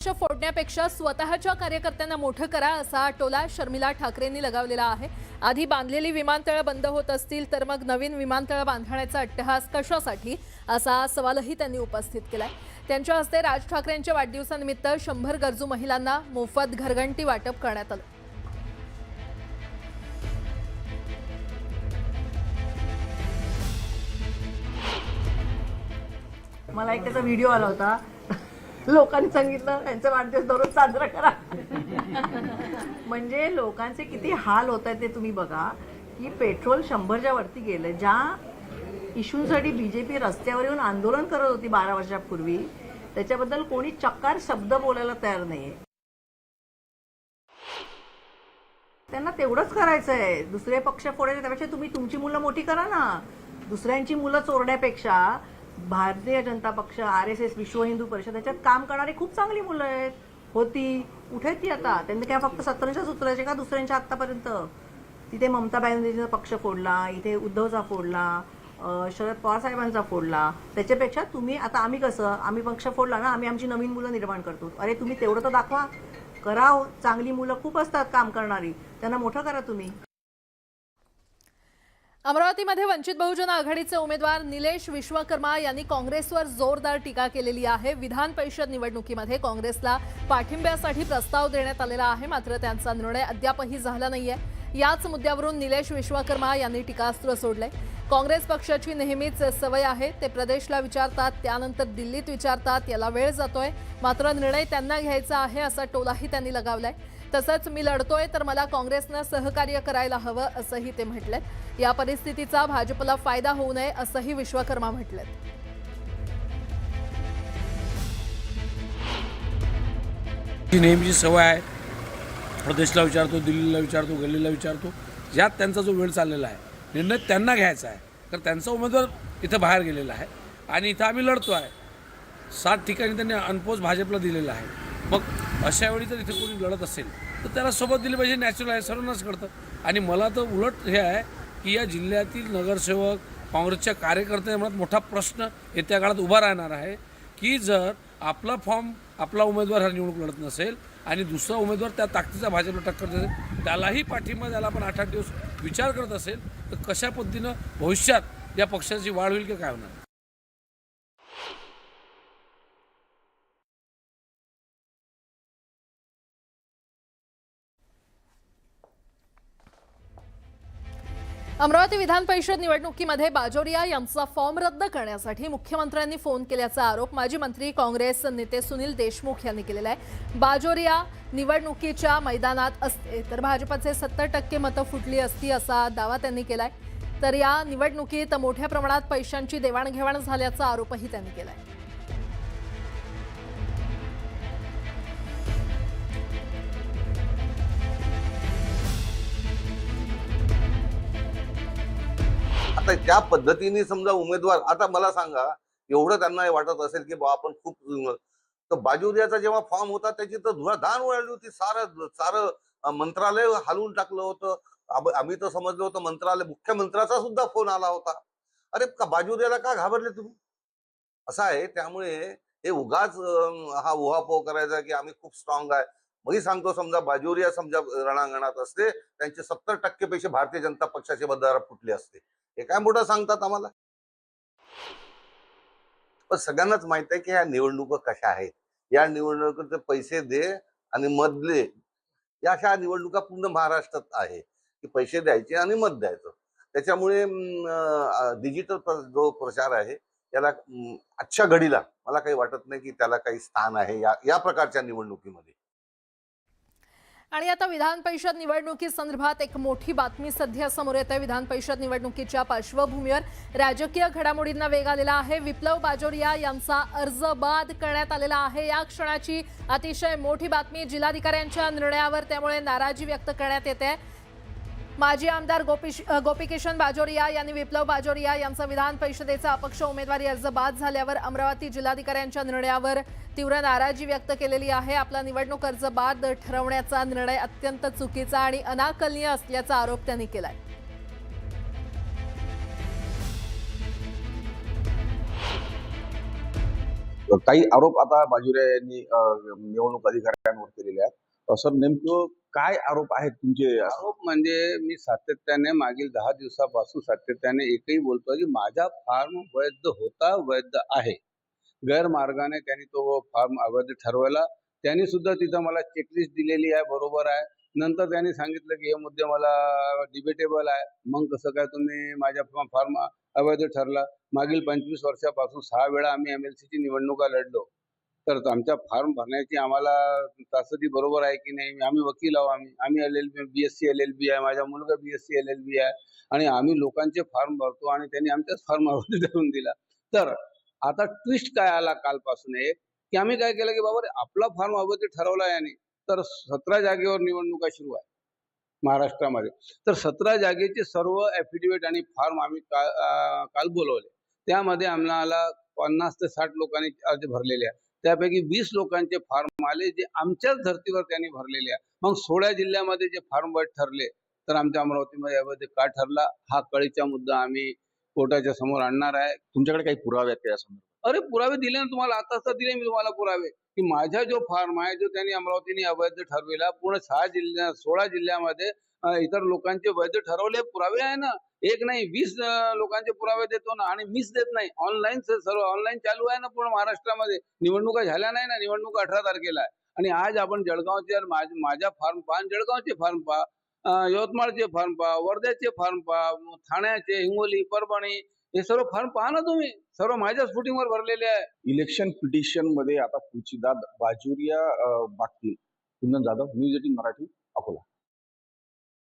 पक्ष फोडण्यापेक्षा स्वतःच्या कार्यकर्त्यांना मोठं करा असा टोला शर्मिला ठाकरेंनी लगावलेला आहे। आधी बांधलेली विमानतळ बंद होत असतील तर मग नवीन विमानतळ बांधण्याचा अट्टहास कशासाठी असा सवालही त्यांनी उपस्थित केलाय। त्यांच्या हस्ते राज ठाकरेंच्या वाढदिवसानिमित्त 100 गरजू महिलांना मोफत घरघंटी वाटप करण्यात आलं। मला एक त्याचा व्हिडिओ आला होता। लोकांनी सांगितलं त्यांचा वाढदिवस दररोज साजरा करा। म्हणजे लोकांचे किती हाल होत आहेत ते तुम्ही बघा की पेट्रोल 100च्या वरती गेलं। ज्या इश्यूसाठी बीजेपी रस्त्यावर येऊन आंदोलन करत होती 12 वर्षापूर्वी, त्याच्याबद्दल कोणी चक्कार शब्द बोलायला तयार नाहीये। त्यांना तेवढंच करायचं आहे, दुसरे पक्ष फोडायचे त्यापेक्षा तुम्ही तुमची मुलं मोठी करा ना। दुसऱ्यांची मुलं चोरण्यापेक्षा भारतीय जनता पक्ष, RSS, विश्व हिंदू परिषद याच्यात काम करणारी खूप चांगली मुलं आहेत, होती, कुठे ती आता? त्यांनी काय फक्त 17च्याच उतरायचे का दुसऱ्यांच्या आतापर्यंत? तिथे ममता बॅनर्जीचा पक्ष फोडला, इथे उद्धवचा फोडला, शरद पवार साहेबांचा फोडला। त्याच्यापेक्षा तुम्ही आता आम्ही पक्ष फोडला ना, आम्ही आमची नवीन मुलं निर्माण करतो। अरे तुम्ही तेवढं तर दाखवा, करा। चांगली मुलं खूप असतात काम करणारी, त्यांना मोठं करा तुम्ही। अमरावतीमध्ये वंचित बहुजन आघाडीचे उमेदवार निलेश विश्वकर्मा यांनी काँग्रेसवर जोरदार टीका केलेली आहे। विधान परिषद निवडणुकीमध्ये काँग्रेसला पाठिंब्यासाठी प्रस्ताव देण्यात आलेला आहे, मात्र त्यांचा निर्णय अद्यापही झाला नाहीये। याच मुद्द्यावरून निलेश विश्वकर्मा यांनी टीकास्त्र सोडले। काँग्रेस पक्षाची नेहमीच सवय आहे, ते प्रदेशला विचारतात, त्यानंतर दिल्लीत विचारतात, याला वेळ जातोय, मात्र निर्णय त्यांना घ्यायचा आहे असा टोलाही त्यांनी लगावलाय। तसंच मी लढतोय तर मला काँग्रेसनं सहकार्य करायला हवं असंही ते म्हटलेत। या परिस्थितीचा भाजपला फायदा होऊ नये असंही विश्वकर्मा म्हटलेत। नेहमीची सवय आहे, प्रदेशला विचारतो, दिल्लीला विचारतो, गल्लीला विचारतो, यात त्यांचा जो वेळ चाललेला आहे, निर्णय त्यांना घ्यायचा आहे। तर त्यांचा उमेदवार इथं बाहेर गेलेला आहे आणि इथं आम्ही लढतो आहे। 7 ठिकाणी त्यांनी अनपोज भाजपला दिलेला आहे। मग अशा वेळी जर इथे कोणी लढत असेल तर त्याला सोबत दिली पाहिजे, नॅचरल आहे, सर्वांनाच कळतं। आणि मला तर उलट हे आहे की या जिल्ह्यातील नगरसेवक, काँग्रेसच्या कार्यकर्त्यांमध्ये मोठा प्रश्न येत्या काळात उभा राहणार आहे की जर आपला फॉर्म, आपला उमेदवार हा निवडणूक लढत नसेल आणि दुसरा उमेदवार त्या ताकदीचा भाजपला टक्कर देत असेल, त्यालाही पाठिंबा द्यायला आपण 8-8 दिवस विचार करत असेल तर कशा पद्धतीनं भविष्यात या पक्षाची वाढ होईल की काय होणार? अमरावती विधान परिषद निवडणुकीमध्ये बाजोरिया यांचा फॉर्म रद्द करण्यासाठी मुख्यमंत्र्यांनी फोन केल्याचा आरोप माजी मंत्री काँग्रेस नेते सुनील देशमुख यांनी केलेला आहे। बाजोरिया निवडणुकीच्या मैदानात असते तर भाजपचे 70% मतं फुटली असती असा दावा त्यांनी केलाय। तर या निवडणुकीत मोठ्या प्रमाणात पैशांची देवाणघेवाण झाल्याचा आरोपही त्यांनी केलाय। आता त्या पद्धतीने समजा उमेदवार, आता मला सांगा, एवढं त्यांना वाटत असेल की बा आपण खूप, तर बाजोरियाचा जेव्हा फॉर्म होता त्याची तर धुळाधार उडाली होती, सारं मंत्रालय हलवून टाकलं होतं। आम्ही तर समजलो होतं मंत्रालय, मुख्यमंत्र्याचा सुद्धा फोन आला होता। अरे का बाजोरियाला का घाबरले तुम्ही? असं आहे। त्यामुळे हे उगाच हा उहापोह करायचा की आम्ही खूप स्ट्रॉंग आहे। मी सांगतो, समजा बाजोरिया समजा रणांगणात असते, त्यांचे 70% पैसे भारतीय जनता पक्षाचे मतदार फुटले असते। हे काय मोठं सांगतात आम्हाला? पण सगळ्यांनाच माहित आहे की ह्या निवडणुका कशा आहेत। या निवडणुकीचे पैसे दे आणि मत दे, या अशा निवडणुका पूर्ण महाराष्ट्रात आहे की पैसे द्यायचे आणि मत द्यायचं। त्याच्यामुळे डिजिटल जो प्रचार आहे त्याला आजच्या घडीला मला काही वाटत नाही की त्याला काही स्थान आहे या प्रकारच्या निवडणुकीमध्ये। आणि आता विधान परिषद निवडणुकीसंदर्भात एक मोठी बातमी सध्या समोर येते। विधान परिषद निवडणुकीच्या पार्श्वभूमीवर राजकीय घडामोडींना वेग आलेला आहे। विप्लव बाजोरिया यांचा अर्ज बाद करण्यात आलेला आहे। या क्षणाची अतिशय मोठी बातमी जिल्हाधिकाऱ्यांच्या निर्णयावर त्यामुळे नाराजी व्यक्त करण्यात येते। माजी आमदार गोपीकिशन बाजोरिया यांनी विप्लव बाजोरिया यांचा विधान परिषदेचा अपक्ष उमेदवारी अर्ज बाद झाल्यावर अमरावती जिल्हाधिकाऱ्यांच्या निर्णयावर तीव्र नाराजी व्यक्त केलेली आहे। आपला निवडणूक अर्ज बाद ठरवण्याचा निर्णय अत्यंत चुकीचा आणि अनाकलनीय असल्याचा आरोप त्यांनी केलाय। काही आरोप आता बाजुरे यांनी निवडणूक अधिकाऱ्यांवर केलेले आहेत. सर, नेमकं काय आरोप आहेत तुमचे? आरोप म्हणजे मी सातत्याने मागील 10 दिवसापासून सातत्याने एकही बोलतोय की माझा फॉर्म वैध होता, वैध आहे. गैरमार्गाने त्यांनी तो फॉर्म अवैध ठरवला. त्यांनी सुद्धा तिथं मला चेकलिस्ट दिलेली आहे, बरोबर आहे. नंतर त्यांनी सांगितलं की हे मुद्दे मला डिबेटेबल आहे. मग कसं काय तुम्ही माझ्या फॉर्म अवैध ठरला? मागील 25 वर्षापासून 6 वेळा आम्ही MLCची निवडणुका लढलो. तर आमचा फॉर्म भरण्याची आम्हाला तासदी बरोबर आहे की नाही? आम्ही वकील आहो. आम्ही LLB BSc LLB आहे. माझा मुलगा BSc LLB आहे आणि आम्ही लोकांचे फॉर्म भरतो आणि त्यांनी आमच्याच फॉर्म अवैध ठरवून दिला. तर आता ट्विस्ट काय आला कालपासून एक, की आम्ही काय केलं की बाबा रे, आपला फॉर्म अवैध ठरवला याने. तर 17 जागेवर निवडणुका सुरू आहे महाराष्ट्रामध्ये. तर 17 जागेचे सर्व ॲफिडेव्हिट आणि फॉर्म आम्ही काल बोलवले. त्यामध्ये आम्हाला 50 ते 60 लोकांनी अर्ज भरलेले आहे. त्यापैकी 20 लोकांचे फॉर्म आले जे आमच्याच धर्तीवर त्यांनी भरलेले आहे. मग 16 जिल्ह्यामध्ये जे फॉर्म वैध ठरले, तर आमच्या अमरावतीमध्ये अवैध का ठरला हा कळीचा मुद्दा आम्ही कोर्टाच्या समोर आणणार आहे. तुमच्याकडे काही पुरावे आहेत का या संदर्भात? अरे पुरावे दिले ना तुम्हाला, आता दिले मी तुम्हाला पुरावे की माझा जो फॉर्म आहे जो त्यांनी अमरावतीने अवैध ठरविला, पूर्ण 16 जिल्ह्यामध्ये इतर लोकांचे वैध ठरवले पुरावे आहे ना. एक नाही 20 लोकांचे पुरावे देतो ना, आणि मीच देत नाही. ऑनलाईन सर्व ऑनलाईन चालू आहे ना पूर्ण महाराष्ट्रामध्ये. निवडणुका झाल्या नाही ना, निवडणुका 18 तारखेला आहे. आणि आज आपण जळगावचे माझ्या फॉर्म पहा, जळगावचे फॉर्म पहा, यवतमाळचे फॉर्म पहा, वर्ध्याचे फॉर्म पहा, ठाण्याचे, हिंगोली, परभणी, हे सर्व फॉर्म पहा ना तुम्ही. सर्व माझ्याच फुटिंगवर भरलेले आहे. इलेक्शन पिटिशन मध्ये आता पुढची दाद बाजुरिया मागतील. कुंदन जाधव, न्यूज 18 मराठी, अकोला.